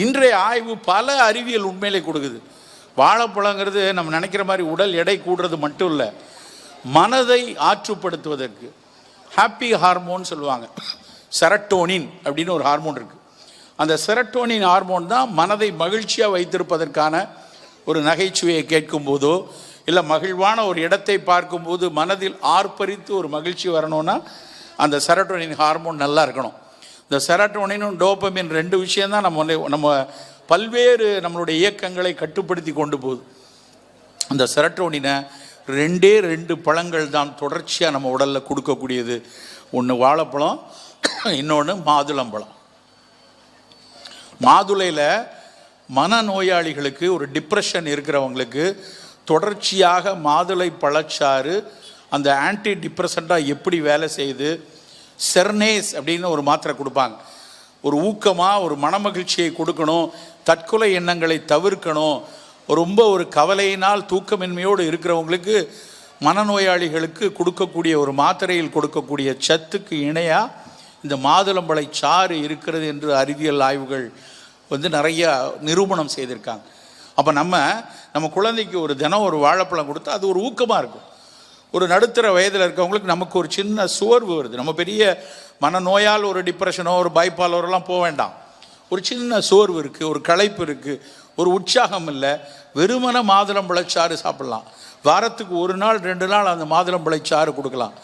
இன்றைய ஆய்வு பல அறிவியல் உண்மையிலே கொடுக்குது. வாழைப்பழங்கிறது நம்ம நினைக்கிற மாதிரி உடல் எடை கூடுறது மட்டும் இல்லை, மனதை ஆற்றுப்படுத்துவதற்கு ஹாப்பி ஹார்மோன் சொல்லுவாங்க. செரட்டோனின் அப்படின்னு ஒரு ஹார்மோன் இருக்குது. அந்த செரட்டோனின் ஹார்மோன் தான் மனதை மகிழ்ச்சியாக வைத்திருப்பதற்கான ஒரு நகைச்சுவையை கேட்கும் போதோ இல்லை மகிழ்வான ஒரு இடத்தை பார்க்கும்போது மனதில் ஆர்ப்பரித்து ஒரு மகிழ்ச்சி வரணும்னா அந்த செரட்டோனின் ஹார்மோன் நல்லா இருக்கணும். இந்த செரட்டோனினும் டோபமின் ரெண்டு விஷயந்தான் நம்ம பல்வேறு நம்மளுடைய இயக்கங்களை கட்டுப்படுத்தி கொண்டு போகுது. அந்த செரட்டோனினை ரெண்டு பழங்கள் தான் தொடர்ச்சியாக நம்ம உடலில் கொடுக்கக்கூடியது. ஒன்று வாழைப்பழம், இன்னொன்று மாதுளம்பழம். மாதுளையில் மனநோயாளிகளுக்கு, ஒரு டிப்ரெஷன் இருக்கிறவங்களுக்கு தொடர்ச்சியாக மாதுளை பழச்சாறு அந்த ஆன்டி டிப்ரெசண்ட்டாக எப்படி வேலை செய்யுது. செர்னேஸ் அப்படின்னு ஒரு மாத்திரை கொடுப்பாங்க. ஒரு ஊக்கமாக ஒரு மனமகிழ்ச்சியை கொடுக்கணும், தற்கொலை எண்ணங்களை தவிர்க்கணும். ரொம்ப ஒரு கவலையினால் தூக்கமின்மையோடு இருக்கிறவங்களுக்கு, மனநோயாளிகளுக்கு கொடுக்கக்கூடிய ஒரு மாத்திரையில் கொடுக்கக்கூடிய சத்துக்கு இணையாக இந்த மாதுளம்பழை சாறு இருக்கிறது என்று அறிவியல் ஆய்வுகள் நிறைய நிரூபணம் செய்திருக்காங்க. அப்போ நம்ம குழந்தைக்கு ஒரு தினம் ஒரு வாழைப்பழம் கொடுத்தா அது ஒரு ஊக்கமாக இருக்கும். ஒரு நடுத்தர வயதில் இருக்கவங்களுக்கு நமக்கு ஒரு சின்ன சோர்வு வருது. நம்ம பெரிய மனநோயால் ஒரு டிப்ரெஷனோ ஒரு பைப்பாலோரெல்லாம் போக வேண்டாம். ஒரு சின்ன சோர்வு இருக்குது, ஒரு களைப்பு இருக்குது, ஒரு உற்சாகம் இல்லை. வெறுமன மாதுளம்பழச்சாறு சாப்பிட்லாம். வாரத்துக்கு 1 நாள் 2 நாள் அந்த மாதுளம்பழச்சாறு கொடுக்கலாம்.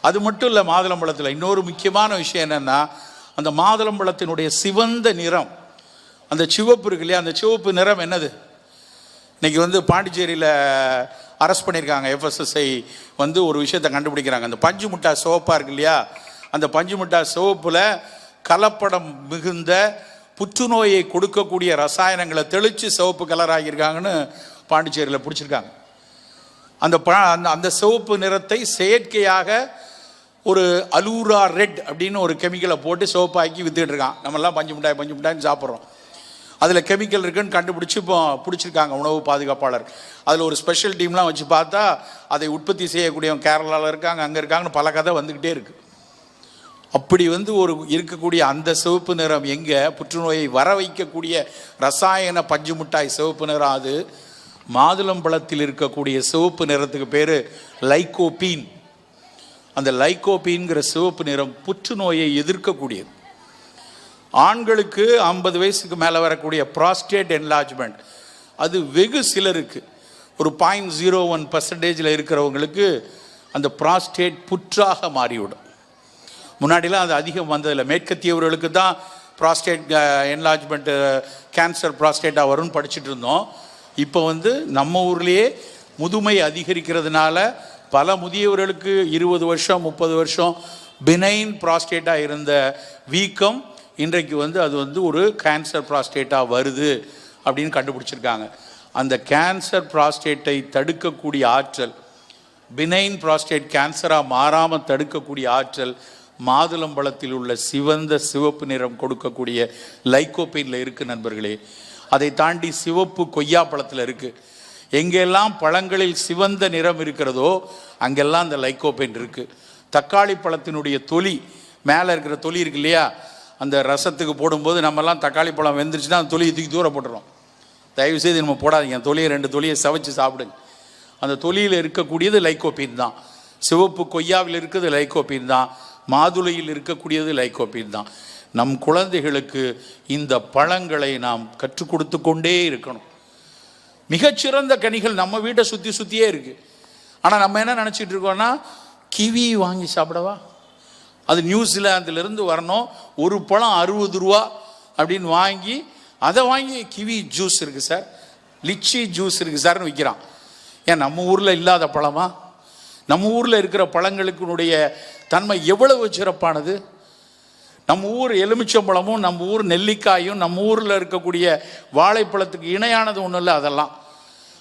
அது மட்டும் இல்லை, மாதுளம்பழத்தில் இன்னொரு முக்கியமான விஷயம் என்னென்னா, அந்த மாதுளம்பழத்தினுடைய சிவந்த நிறம், அந்த சிவப்பு இருக்கு இல்லையா, அந்த சிவப்பு நிறம் என்னது? இன்றைக்கி பாண்டிச்சேரியில் அரெஸ்ட் பண்ணியிருக்காங்க. FSSI ஒரு விஷயத்தை கண்டுபிடிக்கிறாங்க. அந்த பஞ்சு மிட்டாய் சிவப்பாக இருக்கு இல்லையா, அந்த பஞ்சு மிட்டாய் சிவப்பில் கலப்படம் மிகுந்த புற்றுநோயை கொடுக்கக்கூடிய ரசாயனங்களை தெளித்து சிவப்பு கலர் ஆகியிருக்காங்கன்னு பாண்டிச்சேரியில் பிடிச்சிருக்காங்க. அந்த சிவப்பு நிறத்தை செயற்கையாக ஒரு அலூரா ரெட் அப்படின்னு ஒரு கெமிக்கலை போட்டு சிவப்பாக்கி வித்துக்கிட்டு இருக்கான். நம்மெல்லாம் பஞ்சு மிட்டாய்னு சாப்பிட்றோம். அதில் கெமிக்கல் இருக்குன்னு கண்டுபிடிச்சி இப்போ பிடிச்சிருக்காங்க உணவு பாதுகாப்பாளர். அதில் ஒரு ஸ்பெஷல் டீம்லாம் வச்சு பார்த்தா அதை உற்பத்தி செய்யக்கூடியவங்க கேரளாவில் இருக்காங்க, அங்கே இருக்காங்கன்னு பல கதை வந்துக்கிட்டே இருக்குது. அப்படி ஒரு இருக்கக்கூடிய அந்த சிவப்பு நிறம் எங்கே புற்றுநோயை வர வைக்கக்கூடிய ரசாயன பஞ்சு மிட்டாய் சிவப்பு நிறம். அது மாதுளம்பழத்தில் இருக்கக்கூடிய சிவப்பு நிறத்துக்கு பேர் லைகோபீன். அந்த லைகோபீன்கிற சிவப்பு நிறம் புற்றுநோயை எதிர்க்கக்கூடியது. ஆண்களுக்கு 50 வயசுக்கு மேலே வரக்கூடிய ப்ராஸ்டேட் என்லார்ஜ்மெண்ட் அது வெகு சிலருக்கு, ஒரு 0.01% இருக்கிறவங்களுக்கு அந்த ப்ராஸ்டேட் புற்றாக மாறிவிடும். முன்னாடிலாம் அது அதிகம் வந்ததில்லை. மேற்கத்தியவர்களுக்கு தான் ப்ராஸ்டேட் என்லார்ஜ்மெண்ட்டு கேன்சர் ப்ராஸ்டேட்டாக வரும்னு படிச்சுட்டு இருந்தோம். இப்போ நம்ம ஊர்லேயே முதுமை அதிகரிக்கிறதுனால பல முதியவர்களுக்கு 20 வருஷம் 30 வருஷம் பினைன் ப்ராஸ்டேட்டாக இருந்த வீக்கம் இன்றைக்கு அது ஒரு கேன்சர் ப்ராஸ்டேட்டாக வருது அப்படின்னு கண்டுபிடிச்சிருக்காங்க. அந்த கேன்சர் ப்ராஸ்டேட்டை தடுக்கக்கூடிய ஆற்றல், பினைன் ப்ராஸ்டேட் கேன்சராக மாறாமல் தடுக்கக்கூடிய ஆற்றல் மாதுளம்பழத்தில் உள்ள சிவப்பு நிறம் கொடுக்கக்கூடிய லைகோபீனில் இருக்குது நண்பர்களே. அதை தாண்டி சிவப்பு கொய்யாப்பழத்தில் இருக்குது. எங்கெல்லாம் பழங்களில் சிவந்த நிறம் இருக்கிறதோ அங்கெல்லாம் அந்த லைகோபீன் இருக்குது. தக்காளி பழத்தினுடைய தொலி, மேலே இருக்கிற தொலி இருக்கு இல்லையா, அந்த ரசத்துக்கு போடும்போது நம்மெல்லாம் தக்காளி பழம் வெந்துருச்சுன்னா அந்த தொலியை தூக்கி தூர போட்டுறோம். தயவுசெய்து நம்ம போடாதீங்க. தொலியை 2 தொலியை சவைச்சு சாப்பிடுங்க. அந்த தொலியில் இருக்கக்கூடியது லைகோபீன் தான். சிவப்பு கொய்யாவில் இருக்கிறது லைகோபீன் தான். மாதுளையில் இருக்கக்கூடியது லைகோபீன் தான். நம் குழந்தைகளுக்கு இந்த பழங்களை நாம் கற்றுக் கொடுத்து கொண்டே இருக்கணும். மிகச்சிறந்த கனிகள் நம்ம வீட்டை சுற்றியே இருக்குது. ஆனால் நம்ம என்ன நினச்சிட்டு இருக்கோம்னா, கிவி வாங்கி சாப்பிடவா, அது நியூசிலாந்துலேருந்து வரணும், ஒரு பழம் 60 ரூபா அப்படின்னு வாங்கி அதை வாங்கி கிவி ஜூஸ் இருக்குது சார், லிச்சி ஜூஸ் இருக்குது சார்னு விற்கிறான். ஏன் நம்ம ஊரில் இல்லாத பழமா? நம்ம ஊரில் இருக்கிற பழங்களுக்குனுடைய தன்மை எவ்வளவு சிறப்பானது. நம்ம ஊர் எலுமிச்சம்பழமும் நம்ம ஊர் நெல்லிக்காயும் நம்ம ஊரில் இருக்கக்கூடிய வாழைப்பழத்துக்கு இணையானது ஒன்றும் இல்லை அதெல்லாம்.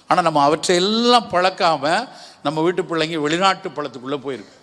ஆனால் நம்ம அவற்றை எல்லாம் பழக்காமல் நம்ம வீட்டு பிள்ளைங்க வெளிநாட்டு பழத்துக்குள்ளே போயிருக்கு.